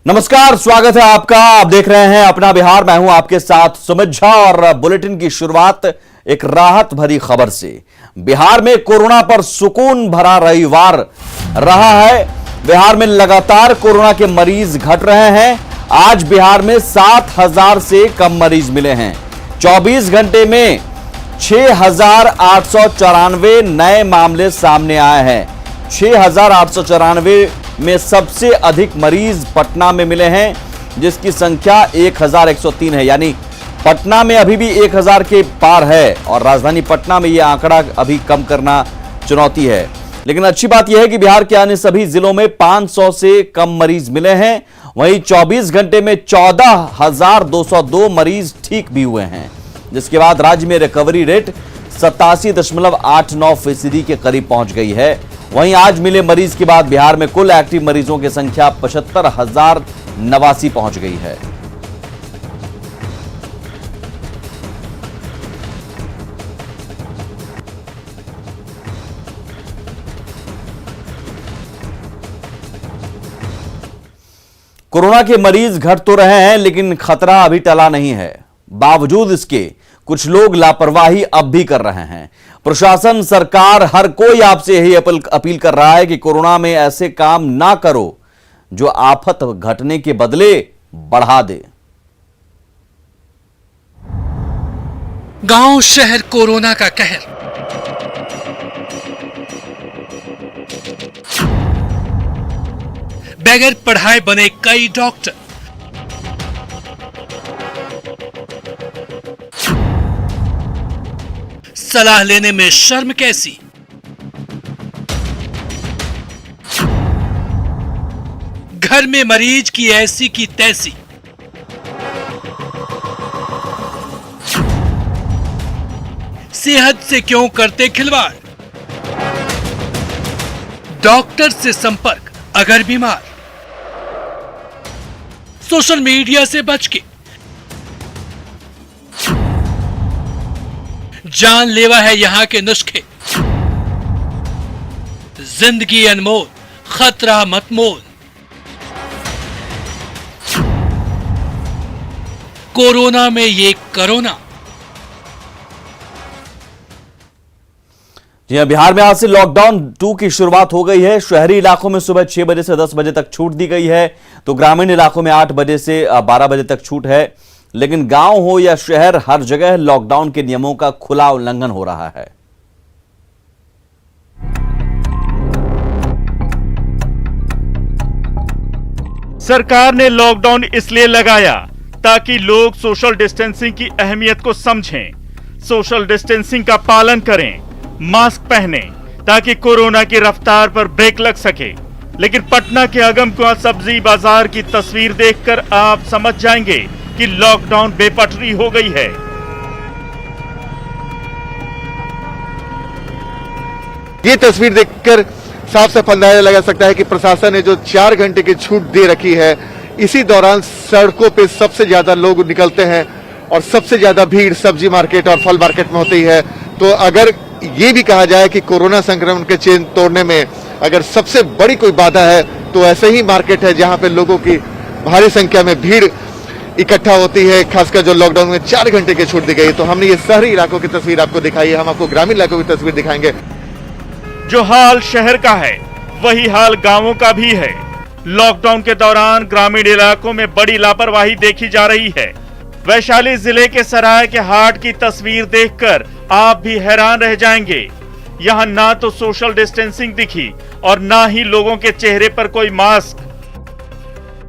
नमस्कार, स्वागत है आपका। आप देख रहे हैं अपना बिहार। मैं हूं आपके साथ सुमित झा और बुलेटिन की शुरुआत एक राहत भरी खबर से। बिहार में कोरोना पर सुकून भरा रविवार रहा है। बिहार में लगातार कोरोना के मरीज घट रहे हैं। आज बिहार में 7,000 से कम मरीज मिले हैं। 24 घंटे में 6,894 नए मामले सामने आए हैं। 6,894 में सबसे अधिक मरीज पटना में मिले हैं, जिसकी संख्या 1,103 है। यानी पटना में अभी भी 1,000 के पार है और राजधानी पटना में यह आंकड़ा अभी कम करना चुनौती है। लेकिन अच्छी बात यह है कि बिहार के अन्य सभी जिलों में 500 से कम मरीज मिले हैं। वहीं 24 घंटे में 14,202 मरीज ठीक भी हुए हैं, जिसके बाद राज्य में रिकवरी रेट 87.89% के करीब पहुंच गई है। वहीं आज मिले मरीज के बाद बिहार में कुल एक्टिव मरीजों की संख्या 75,089 पहुंच गई है। कोरोना के मरीज घट तो रहे हैं, लेकिन खतरा अभी टला नहीं है। बावजूद इसके कुछ लोग लापरवाही अब भी कर रहे हैं। प्रशासन, सरकार, हर कोई आपसे यही अपील कर रहा है कि कोरोना में ऐसे काम ना करो जो आफत घटने के बदले बढ़ा दे। गांव शहर कोरोना का कहर। बगैर पढ़ाए बने कई डॉक्टर। सलाह लेने में शर्म कैसी। घर में मरीज की ऐसी की तैसी। सेहत से क्यों करते खिलवाड़। डॉक्टर से संपर्क अगर बीमार। सोशल मीडिया से बच के। जानलेवा है यहां के नुस्खे। जिंदगी अनमोल, खतरा मत मोल। कोरोना में ये कोरोना। जी हां, बिहार में आज से लॉकडाउन 2 की शुरुआत हो गई है। शहरी इलाकों में सुबह 6 बजे से 10 बजे तक छूट दी गई है, तो ग्रामीण इलाकों में 8 बजे से 12 बजे तक छूट है। लेकिन गांव हो या शहर, हर जगह लॉकडाउन के नियमों का खुला उल्लंघन हो रहा है। सरकार ने लॉकडाउन इसलिए लगाया ताकि लोग सोशल डिस्टेंसिंग की अहमियत को समझें, सोशल डिस्टेंसिंग का पालन करें, मास्क पहनें, ताकि कोरोना की रफ्तार पर ब्रेक लग सके। लेकिन पटना के अगमकुआं सब्जी बाजार की तस्वीर देखकर आप समझ जाएंगे कि लॉकडाउन बेपटरी हो गई है। ये तस्वीर देखकर साफ साफ अंदाजा लगा सकता है कि प्रशासन ने जो 4 घंटे की छूट दे रखी है, इसी दौरान सड़कों पे सबसे ज्यादा लोग निकलते हैं और सबसे ज्यादा भीड़ सब्जी मार्केट और फल मार्केट में होती है। तो अगर ये भी कहा जाए कि कोरोना संक्रमण के चेन तोड़ने में अगर सबसे बड़ी कोई बाधा है, तो ऐसे ही मार्केट है जहां पे लोगों की भारी संख्या में भीड़ इकट्ठा होती है, खासकर जो लॉकडाउन में 4 घंटे की छूट दी गई। तो हमने ये शहरी इलाकों की तस्वीर आपको दिखाई है, हम आपको ग्रामीण इलाकों की तस्वीर दिखाएंगे। जो हाल शहर का है वही हाल गांवों का भी है। लॉकडाउन के दौरान ग्रामीण इलाकों में बड़ी लापरवाही देखी जा रही है। वैशाली जिले के सराय के हाट की तस्वीर देखकर आप भी हैरान रह जाएंगे। यहाँ ना तो सोशल डिस्टेंसिंग दिखी और ना ही लोगों के चेहरे पर कोई मास्क।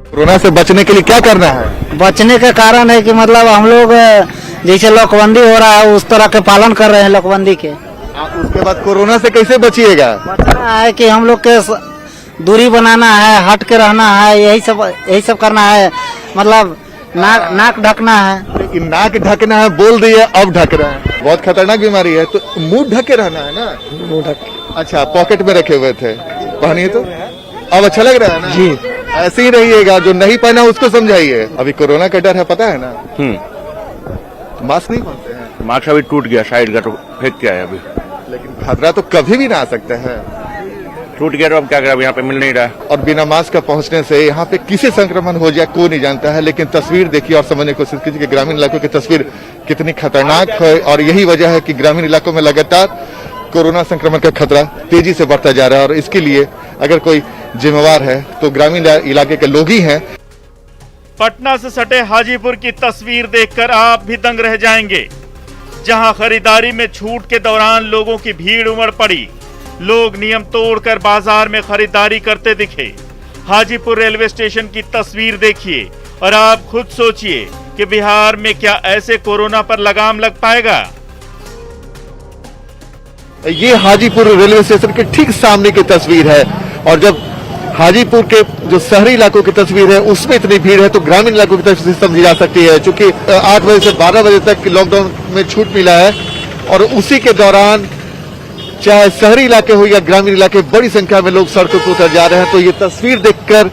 कोरोना से बचने के लिए क्या करना है? बचने का कारण है कि मतलब हम लोग जैसे लॉकबंदी हो रहा है उस तरह के पालन कर रहे हैं लॉकबंदी के। उसके बाद कोरोना से कैसे बचिएगा? बचना है कि हम लोग के दूरी बनाना है, हट के रहना है, यही सब करना है। मतलब नाक ढकना है। नाक ढकना है बोल दिए, अब ढक रहे हैं। बहुत खतरनाक बीमारी है, तो मुंह ढक के रहना है ना। मुंह ढक। अच्छा, पॉकेट में रखे हुए थे, पहनिए तो अब अच्छा लग रहा है ना जी। ऐसे ही रहिएगा, जो नहीं पहना उसको समझाइए। अभी कोरोना का डर है, पता है ना। मास्क नहीं पहनते हैं। मास्क अभी टूट गया साइड का, तो फेंक के आया अभी। लेकिन खतरा तो कभी भी ना आ सकता है। छूट गया तो अब क्या करें, अब यहाँ पे मिल नहीं रहा है। और बिना मास्क का पहुंचने से यहाँ पे किसे संक्रमण हो जाए कोई नहीं जानता है। लेकिन तस्वीर देखिए और समझने की कोशिश कीजिए कि ग्रामीण इलाकों की तस्वीर कितनी खतरनाक है। और यही वजह है कि ग्रामीण इलाकों में लगातार कोरोना संक्रमण का खतरा तेजी से बढ़ता जा रहा है। और इसके लिए अगर कोई जिम्मेवार है तो ग्रामीण इलाके के लोग ही हैं। पटना से सटे हाजीपुर की तस्वीर देखकर आप भी दंग रह जाएंगे, जहां खरीदारी में छूट के दौरान लोगों की भीड़ उमड़ पड़ी। लोग नियम तोड़कर बाजार में खरीदारी करते दिखे। हाजीपुर रेलवे स्टेशन की तस्वीर देखिए और आप खुद सोचिए कि बिहार में क्या ऐसे कोरोना पर लगाम लग पाएगा। ये हाजीपुर रेलवे स्टेशन के ठीक सामने की तस्वीर है। और जब हाजीपुर के जो शहरी इलाकों की तस्वीर है उसमें इतनी भीड़ है तो ग्रामीण इलाकों की तस्वीर समझी जा सकती है। चूंकि 8 बजे से 12 बजे तक लॉकडाउन में छूट मिला है और उसी के दौरान चाहे शहरी इलाके हो या ग्रामीण इलाके बड़ी संख्या में लोग सड़कों पर उतर जा रहे हैं। तो ये तस्वीर देखकर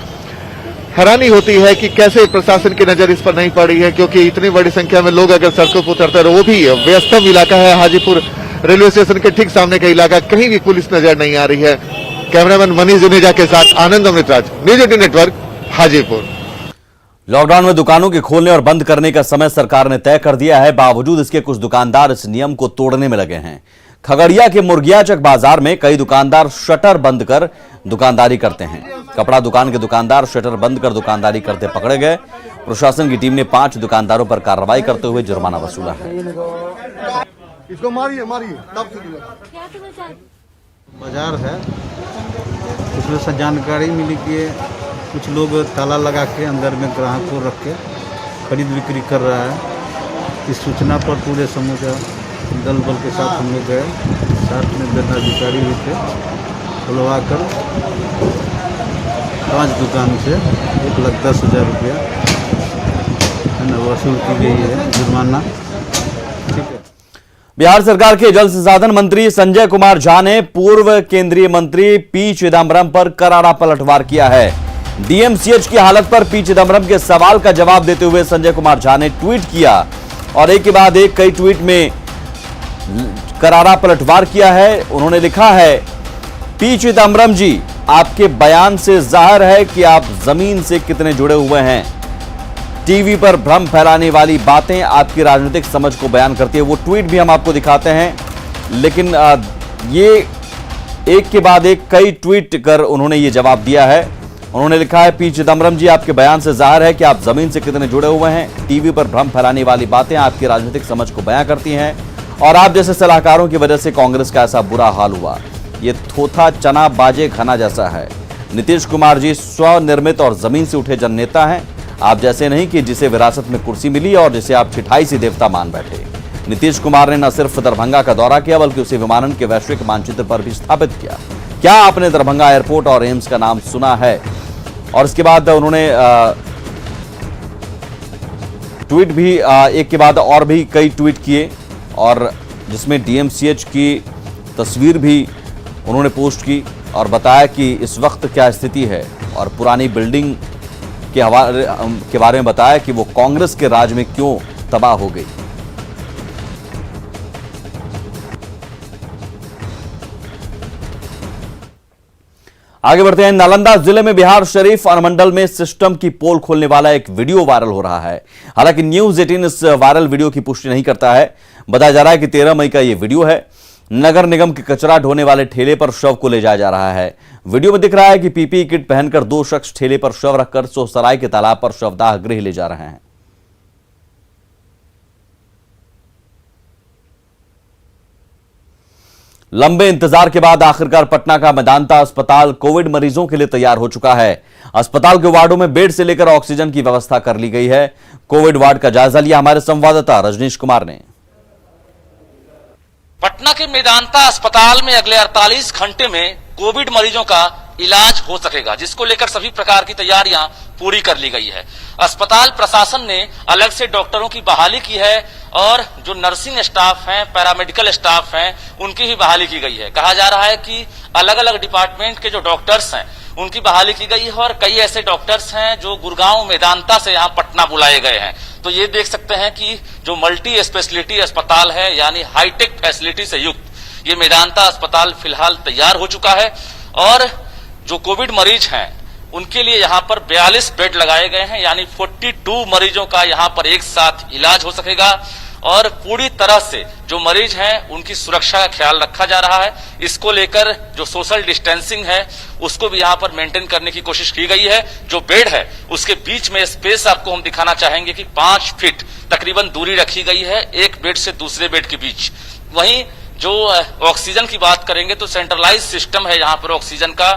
हैरानी होती है कि कैसे प्रशासन की नजर इस पर नहीं पड़ी है, क्योंकि इतनी बड़ी संख्या में लोग अगर सड़कों पर उतरते हैं, वो भी व्यस्तम इलाका है हाजीपुर रेलवे स्टेशन के ठीक सामने का इलाका, कहीं भी पुलिस नजर नहीं आ रही है। कैमरामैन मनीष जुनेजा के साथ Anand Amritraj, news 18 network, Hajipur. Lockdown में दुकानों के खोलने और बंद करने का समय सरकार ने तय कर दिया है। बावजूद इसके कुछ दुकानदार इस नियम को तोड़ने में लगे हैं। खगड़िया के मुर्गियाचक बाजार में कई दुकानदार शटर बंद कर दुकानदारी करते हैं। कपड़ा दुकान के दुकानदार शटर बंद कर दुकानदारी करते पकड़े गए। प्रशासन की टीम ने 5 दुकानदारों पर कार्रवाई करते हुए जुर्माना वसूला है। इसको मारिए बाजार है, उसमें से जानकारी मिली कि कुछ लोग ताला लगा के अंदर में ग्राहक को रख के खरीद बिक्री कर रहा है। इस सूचना पर पूरे समूह का दल बल के साथ हम लोग गए, साथ में दंडाधिकारी भी थे। खुलवा कर 5 दुकान से 1,10,000 रुपया वसूल की गई है जुर्माना। ठीक है। बिहार सरकार के जल संसाधन मंत्री संजय कुमार झा ने पूर्व केंद्रीय मंत्री पी चिदम्बरम पर करारा पलटवार किया है। डीएमसीएच की हालत पर पी चिदम्बरम के सवाल का जवाब देते हुए संजय कुमार झा ने ट्वीट किया और एक के बाद एक कई ट्वीट में करारा पलटवार किया है। उन्होंने लिखा है, पी चिदम्बरम जी, आपके बयान से जाहिर है कि आप जमीन से कितने जुड़े हुए हैं। टीवी पर भ्रम फैलाने वाली बातें आपकी राजनीतिक समझ को बयान करती है। वो ट्वीट भी हम आपको दिखाते हैं, लेकिन ये एक के बाद एक कई ट्वीट कर उन्होंने ये जवाब दिया है। उन्होंने लिखा है, पी चिदम्बरम जी, आपके बयान से जाहिर है कि आप जमीन से कितने जुड़े हुए हैं। टीवी पर भ्रम फैलाने वाली बातें आपकी राजनीतिक समझ को बयां करती हैं और आप जैसे सलाहकारों की वजह से कांग्रेस का ऐसा बुरा हाल हुआ। ये थोथा चना बाजे खाना जैसा है। नीतीश कुमार जी स्वनिर्मित और जमीन से उठे जननेता हैं। आप जैसे नहीं कि जिसे विरासत में कुर्सी मिली और जिसे आप छिठाई से देवता मान बैठे। नीतीश कुमार ने न सिर्फ दरभंगा का दौरा किया बल्कि उसे विमानन के वैश्विक मानचित्र पर भी स्थापित किया। क्या आपने दरभंगा एयरपोर्ट और एम्स का नाम सुना है? और इसके बाद उन्होंने ट्वीट भी एक के बाद और भी कई ट्वीट किए और जिसमें डीएमसीएच की तस्वीर भी उन्होंने पोस्ट की और बताया कि इस वक्त क्या स्थिति है और पुरानी बिल्डिंग के बारे में बताया कि वो कांग्रेस के राज में क्यों तबाह हो गई। आगे बढ़ते हैं। नालंदा जिले में बिहार शरीफ अनुमंडल में सिस्टम की पोल खोलने वाला एक वीडियो वायरल हो रहा है। हालांकि न्यूज 18 इस वायरल वीडियो की पुष्टि नहीं करता है। बताया जा रहा है कि 13 मई का यह वीडियो है। नगर निगम के कचरा ढोने वाले ठेले पर शव को ले जाया जा रहा है। वीडियो में दिख रहा है कि पीपीई किट पहनकर 2 शख्स ठेले पर शव रखकर सोहसराय के तालाब पर शवदाह गृह ले जा रहे हैं। लंबे इंतजार के बाद आखिरकार पटना का मेदांता अस्पताल कोविड मरीजों के लिए तैयार हो चुका है। अस्पताल के वार्डों में बेड से लेकर ऑक्सीजन की व्यवस्था कर ली गई है। कोविड वार्ड का जायजा लिया हमारे संवाददाता रजनीश कुमार ने। पटना के मेदांता अस्पताल में अगले 48 घंटे में कोविड मरीजों का इलाज हो सकेगा, जिसको लेकर सभी प्रकार की तैयारियां पूरी कर ली गई है। अस्पताल प्रशासन ने अलग से डॉक्टरों की बहाली की है और जो नर्सिंग स्टाफ हैं, पैरामेडिकल स्टाफ हैं, उनकी भी बहाली की गई है। कहा जा रहा है कि अलग अलग डिपार्टमेंट के जो डॉक्टर्स हैं उनकी बहाली की गई है और कई ऐसे डॉक्टर्स हैं जो गुड़गांव मेदांता से यहाँ पटना बुलाए गए हैं। तो ये देख सकते हैं कि जो मल्टी स्पेशलिटी अस्पताल है, यानी हाईटेक फैसिलिटी से युक्त ये मेदांता अस्पताल फिलहाल तैयार हो चुका है और जो कोविड मरीज हैं उनके लिए यहाँ पर 42 बेड लगाए गए हैं, यानी 42 मरीजों का यहाँ पर एक साथ इलाज हो सकेगा और पूरी तरह से जो मरीज हैं उनकी सुरक्षा का ख्याल रखा जा रहा है। इसको लेकर जो सोशल डिस्टेंसिंग है उसको भी यहाँ पर मेंटेन करने की कोशिश की गई है। जो बेड है उसके बीच में स्पेस आपको हम दिखाना चाहेंगे कि 5 फीट तकरीबन दूरी रखी गई है एक बेड से दूसरे बेड के बीच। वहीं जो ऑक्सीजन की बात करेंगे तो सेंट्रलाइज सिस्टम है यहाँ पर ऑक्सीजन का,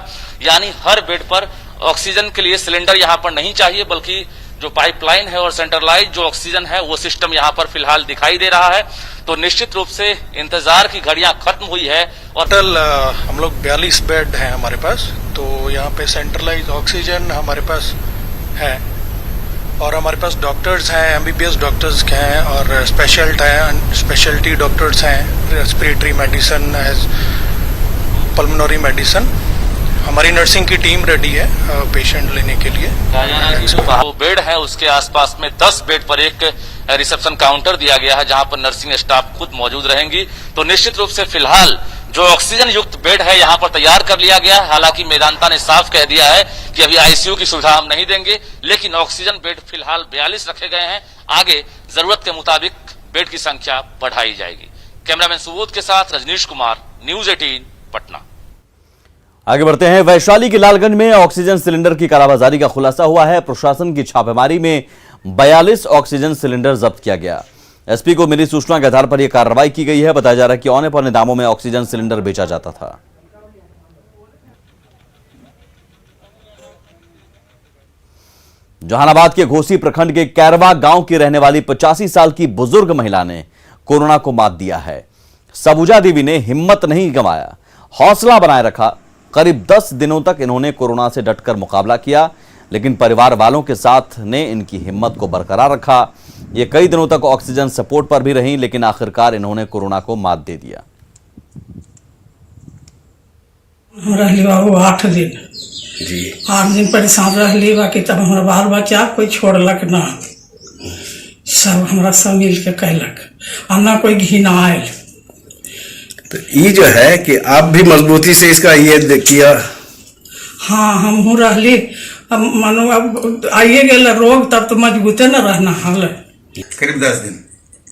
यानी हर बेड पर ऑक्सीजन के लिए सिलेंडर यहाँ पर नहीं चाहिए, बल्कि जो पाइपलाइन है और सेंट्रलाइज जो ऑक्सीजन है वो सिस्टम यहाँ पर फिलहाल दिखाई दे रहा है। तो निश्चित रूप से इंतजार की घड़ियां खत्म हुई है और टोटल हम लोग 42 बेड हैं हमारे पास। तो यहाँ पे सेंट्रलाइज ऑक्सीजन हमारे पास है और हमारे पास डॉक्टर्स हैं, एमबीबीएस डॉक्टर्स हैं और स्पेशलिटी डॉक्टर्स हैं, रेस्पिरेटरी मेडिसिन, पल्मोनरी मेडिसिन। हमारी नर्सिंग की टीम रेडी है पेशेंट लेने के लिए। जो बेड है उसके आसपास में 10 बेड पर एक रिसेप्शन काउंटर दिया गया है जहां पर नर्सिंग स्टाफ खुद मौजूद रहेंगी। तो निश्चित रूप से फिलहाल जो ऑक्सीजन युक्त बेड है यहाँ पर तैयार कर लिया गया है। हालांकि मेदांता ने साफ कह दिया है कि अभी आईसीयू की सुविधा हम नहीं देंगे, लेकिन ऑक्सीजन बेड फिलहाल 42 रखे गए हैं। आगे जरूरत के मुताबिक बेड की संख्या बढ़ाई जाएगी। कैमरामैन सुबोध के साथ रजनीश कुमार, न्यूज 18 पटना। आगे बढ़ते हैं। वैशाली के लालगंज में ऑक्सीजन सिलेंडर की कालाबाजारी का खुलासा हुआ है। प्रशासन की छापेमारी में 42 ऑक्सीजन सिलेंडर जब्त किया गया। एसपी को मिली सूचना के आधार पर यह कार्रवाई की गई है। बताया जा रहा है कि औने पौने दामों में ऑक्सीजन सिलेंडर बेचा जाता था। जहानाबाद के घोसी प्रखंड के कैरवा गांव की रहने वाली 85 साल की बुजुर्ग महिला ने कोरोना को मात दिया है। सबूजा देवी ने हिम्मत नहीं गंवाया, हौसला बनाए रखा। करीब 10 दिनों तक इन्होंने कोरोना से डटकर मुकाबला किया, लेकिन परिवार वालों के साथ ने इनकी हिम्मत को बरकरार रखा। ये कई दिनों तक ऑक्सीजन सपोर्ट पर भी रहीं, लेकिन आखिरकार इन्होंने कोरोना को मात दे दिया। रहली बाबू 8 दिन जी 8 दिन परेशान रहली, बाकी तब हमारा बाल बच्चा कोई छोड़लक ना, सब हमारा सब मिल के कहलक, ना कोई घिना आयल। तो ये जो है कि आप भी मजबूती से इसका ये किया। हाँ हम रहली, अब मानो अब आइए गए रोग, तब तो मजबूते न रहना हाल। करीब 10 दिन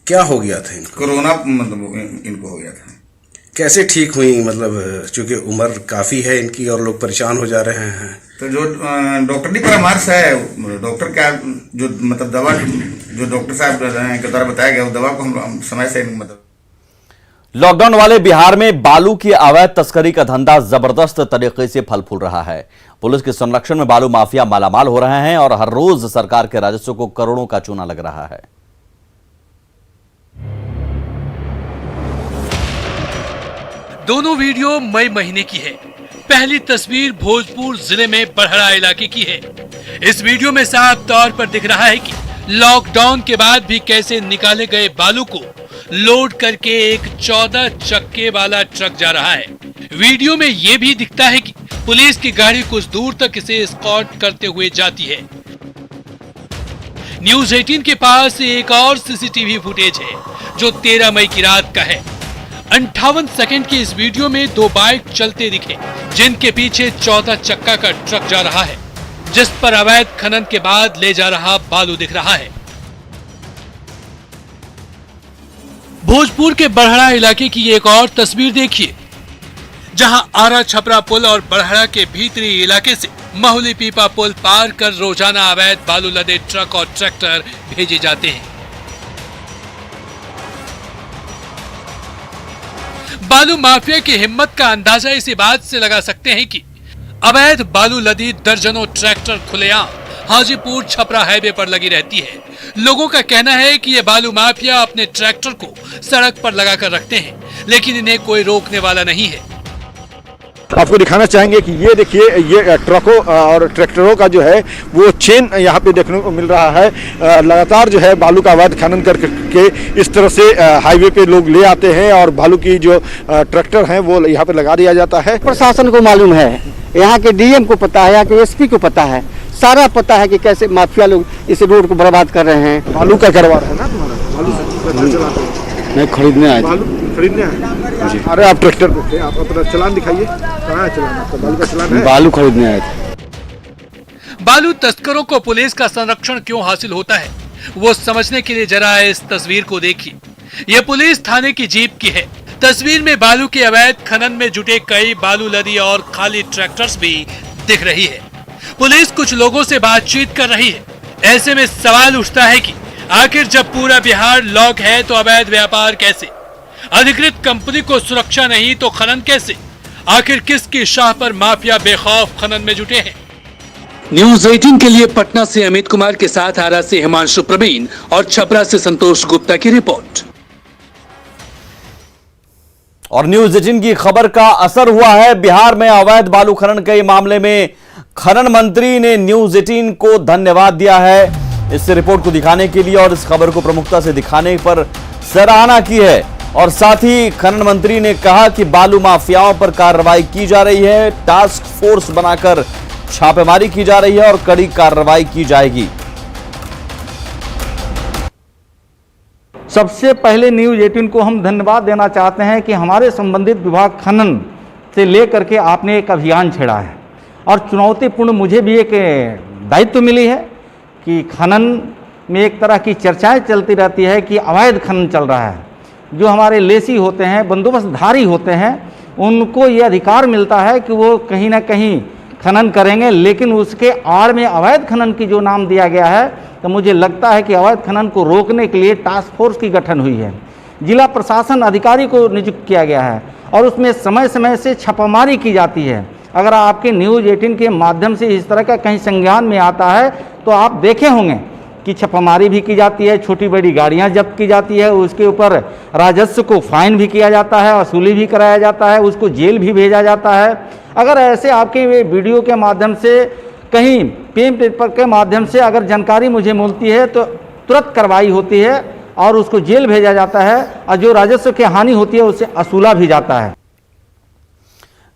क्या हो गया था इनको? कोरोना मतलब इनको हो गया था। कैसे ठीक हुई? मतलब चूंकि उम्र काफी है इनकी और लोग परेशान हो जा रहे हैं। तो जो डॉक्टरी परामर्श है, डॉक्टर का जो मतलब दवा जो डॉक्टर साहब के द्वारा बताया गया, वो दवा को हम समय से मतलब। लॉकडाउन वाले बिहार में बालू की अवैध तस्करी का धंधा जबरदस्त तरीके से फल फूल रहा है। पुलिस के संरक्षण में बालू माफिया मालामाल हो रहे हैं और हर रोज सरकार के राजस्व को करोड़ों का चूना लग रहा है। दोनों वीडियो मई महीने की है। पहली तस्वीर भोजपुर जिले में बड़हरा इलाके की है। इस वीडियो में साफ तौर पर दिख रहा है कि लॉकडाउन के बाद भी कैसे निकाले गए बालू को लोड करके एक 14 चक्के वाला ट्रक जा रहा है। वीडियो में यह भी दिखता है कि पुलिस की गाड़ी कुछ दूर तक इसे एस्कॉर्ट करते हुए जाती है। न्यूज 18 के पास एक और सीसीटीवी फुटेज है जो 13 मई की रात का है। 58 सेकंड की इस वीडियो में 2 बाइक चलते दिखे, जिनके पीछे 14 चक्का का ट्रक जा रहा है, जिस पर अवैध खनन के बाद ले जा रहा बालू दिख रहा है। भोजपुर के बड़हरा इलाके की एक और तस्वीर देखिए, जहां आरा छपरा पुल और बड़हरा के भीतरी इलाके से महुली पीपा पुल पार कर रोजाना अवैध बालू लदे ट्रक और ट्रैक्टर भेजे जाते हैं। बालू माफिया की हिम्मत का अंदाजा इसी बात से लगा सकते हैं कि अवैध बालू लदी दर्जनों ट्रैक्टर खुलेआम हाजीपुर छपरा हाईवे पर लगी रहती है। लोगों का कहना है कि ये बालू माफिया अपने ट्रैक्टर को सड़क पर लगाकर रखते हैं, लेकिन इन्हें कोई रोकने वाला नहीं है। आपको दिखाना चाहेंगे कि ये देखिए, ये ट्रकों और ट्रैक्टरों का जो है वो चेन यहाँ पे देखने को मिल रहा है। लगातार जो है बालू का अवैध खनन करके इस तरह से हाईवे पे लोग ले आते हैं और बालू की जो ट्रैक्टर हैं वो यहाँ पे लगा दिया जाता है। प्रशासन को मालूम है, यहाँ के डीएम को पता है, यहाँ के एसपी को पता है, सारा पता है कि कैसे माफिया लोग इस रोड को बर्बाद कर रहे हैं। बालू का कारोबार है ना तुम्हारा? बालू नहीं खरीदने आए। खरीदने आए? अरे आप ट्रैक्टर पे थे, आप अपना चालान दिखाइए। कहाँ है चालान आपका? बालू का चालान है? बालू खरीदने आए थे। बालू तस्करों को पुलिस का संरक्षण क्यों हासिल होता है, वो समझने के लिए जरा इस तस्वीर को देखिए। ये पुलिस थाने की जीप की है। तस्वीर में बालू के अवैध खनन में जुटे कई बालू लदी और खाली ट्रैक्टर्स भी दिख रही है। पुलिस कुछ लोगों से बातचीत कर रही है। ऐसे में सवाल उठता है कि आखिर जब पूरा बिहार लॉक है तो अवैध व्यापार कैसे? अधिकृत कंपनी को सुरक्षा नहीं तो खनन कैसे? आखिर किसकी शाह पर माफिया बेखौफ खनन में जुटे हैं? न्यूज 18 के लिए पटना से अमित कुमार के साथ आरा से हिमांशु प्रवीण और छपरा से संतोष गुप्ता की रिपोर्ट। और न्यूज 18 की खबर का असर हुआ है बिहार में अवैध बालू खनन के मामले में। खनन मंत्री ने न्यूज 18 को धन्यवाद दिया है इस रिपोर्ट को दिखाने के लिए और इस खबर को प्रमुखता से दिखाने पर सराहना की है। और साथ ही खनन मंत्री ने कहा कि बालू माफियाओं पर कार्रवाई की जा रही है, टास्क फोर्स बनाकर छापेमारी की जा रही है और कड़ी कार्रवाई की जाएगी। सबसे पहले न्यूज 18 को हम धन्यवाद देना चाहते हैं कि हमारे संबंधित विभाग खनन से लेकर के आपने एक अभियान छेड़ा है और चुनौतीपूर्ण मुझे भी एक दायित्व मिली है कि खनन में एक तरह की चर्चाएं चलती रहती है कि अवैध खनन चल रहा है। जो हमारे लेसी होते हैं, बंदोबस्तधारी होते हैं, उनको ये अधिकार मिलता है कि वो कहीं ना कहीं खनन करेंगे, लेकिन उसके आड़ में अवैध खनन की जो नाम दिया गया है, तो मुझे लगता है कि अवैध खनन को रोकने के लिए टास्क फोर्स की गठन हुई है। जिला प्रशासन अधिकारी को नियुक्त किया गया है और उसमें समय समय से छापामारी की जाती है। अगर आपके न्यूज 18 के माध्यम से इस तरह का कहीं संज्ञान में आता है तो आप देखे होंगे कि छापामारी भी की जाती है, छोटी बड़ी गाड़ियां जब्त की जाती है, उसके ऊपर राजस्व को फाइन भी किया जाता है, वसूली भी कराया जाता है, उसको जेल भी भेजा जाता है। अगर ऐसे आपके वीडियो के माध्यम से कहीं पेन पेपर के माध्यम से अगर जानकारी मुझे मिलती है तो तुरंत कार्रवाई होती है और उसको जेल भेजा जाता है और जो राजस्व की हानि होती है उससे वसूला भी जाता है।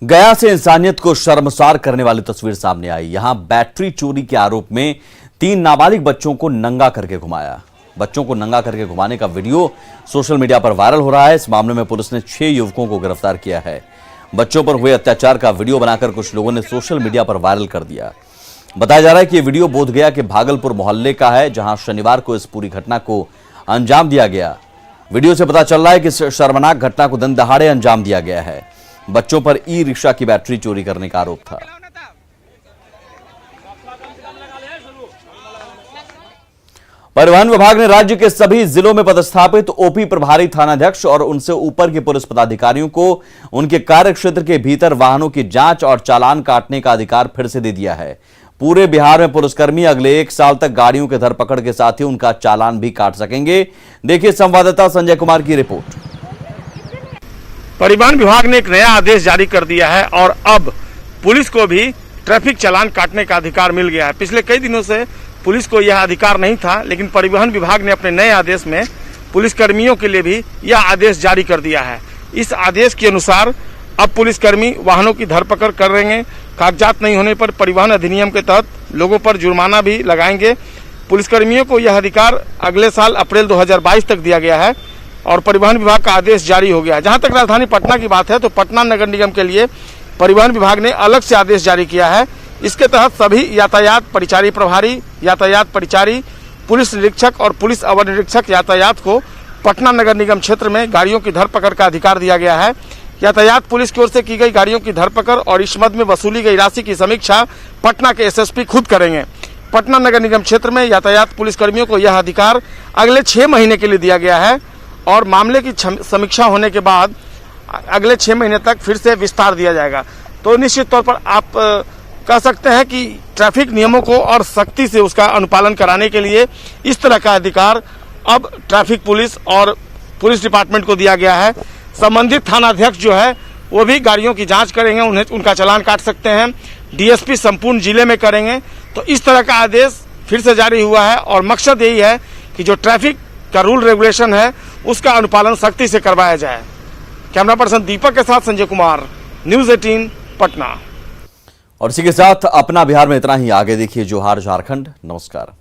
गया से इंसानियत को शर्मसार करने वाली तस्वीर सामने आई। यहां बैटरी चोरी के आरोप में 3 नाबालिग बच्चों को नंगा करके घुमाया। बच्चों को नंगा करके घुमाने का वीडियो सोशल मीडिया पर वायरल हो रहा है। इस मामले में पुलिस ने 6 युवकों को गिरफ्तार किया है। बच्चों पर हुए अत्याचार का वीडियो बनाकर कुछ लोगों ने सोशल मीडिया पर वायरल कर दिया। बताया जा रहा है कि यह वीडियो बोधगया के भागलपुर मोहल्ले का है, जहां शनिवार को इस पूरी घटना को अंजाम दिया गया। वीडियो से पता चल रहा है कि इस शर्मनाक घटना को दिन दहाड़े अंजाम दिया गया है। बच्चों पर ई रिक्शा की बैटरी चोरी करने का आरोप था। परिवहन विभाग ने राज्य के सभी जिलों में पदस्थापित ओपी प्रभारी थानाध्यक्ष और उनसे ऊपर के पुलिस पदाधिकारियों को उनके कार्य क्षेत्र के भीतर वाहनों की जांच और चालान काटने का अधिकार फिर से दे दिया है। पूरे बिहार में पुलिसकर्मी अगले 1 साल तक गाड़ियों के धरपकड़ के साथ ही उनका चालान भी काट सकेंगे। देखिए संवाददाता संजय कुमार की रिपोर्ट। परिवहन विभाग ने एक नया आदेश जारी कर दिया है और अब पुलिस को भी ट्रैफिक चालान काटने का अधिकार मिल गया है। पिछले कई दिनों से पुलिस को यह अधिकार नहीं था, लेकिन परिवहन विभाग ने अपने नए आदेश में पुलिसकर्मियों के लिए भी यह आदेश जारी कर दिया है। इस आदेश के अनुसार अब पुलिसकर्मी वाहनों की धरपकड़ करेंगे। कागजात नहीं होने पर परिवहन अधिनियम के तहत लोगों पर जुर्माना भी लगाएंगे। पुलिसकर्मियों को यह अधिकार अगले साल अप्रैल 2022 तक दिया गया है और परिवहन विभाग का आदेश जारी हो गया है। जहां तक राजधानी पटना की बात है तो पटना नगर निगम के लिए परिवहन विभाग ने अलग से आदेश जारी किया है। इसके तहत सभी यातायात परिचारी प्रभारी, यातायात परिचारी, पुलिस निरीक्षक और पुलिस अवर निरीक्षक यातायात को पटना नगर निगम क्षेत्र में गाड़ियों की धरपकड़ का अधिकार दिया गया है। यातायात पुलिस की ओर से की गई गाड़ियों की धरपकड़ और इस मद में वसूली गई राशि की समीक्षा पटना के एसएसपी खुद करेंगे। पटना नगर निगम क्षेत्र में यातायात पुलिस कर्मियों को यह अधिकार अगले 6 महीने के लिए दिया गया है और मामले की समीक्षा होने के बाद अगले 6 महीने तक फिर से विस्तार दिया जाएगा। तो निश्चित तौर पर आप कह सकते हैं कि ट्रैफिक नियमों को और सख्ती से उसका अनुपालन कराने के लिए इस तरह का अधिकार अब ट्रैफिक पुलिस और पुलिस डिपार्टमेंट को दिया गया है। संबंधित थानाध्यक्ष जो है वो भी गाड़ियों की जांच करेंगे, उनका चालान काट सकते हैं। डीएसपी संपूर्ण जिले में करेंगे। तो इस तरह का आदेश फिर से जारी हुआ है और मकसद यही है कि जो ट्रैफिक का रूल रेगुलेशन है उसका अनुपालन सख्ती से करवाया जाए। कैमरा पर्सन दीपक के साथ संजय कुमार, न्यूज 18 पटना। और इसी के साथ अपना बिहार में इतना ही। आगे देखिए जोहार झारखंड। नमस्कार।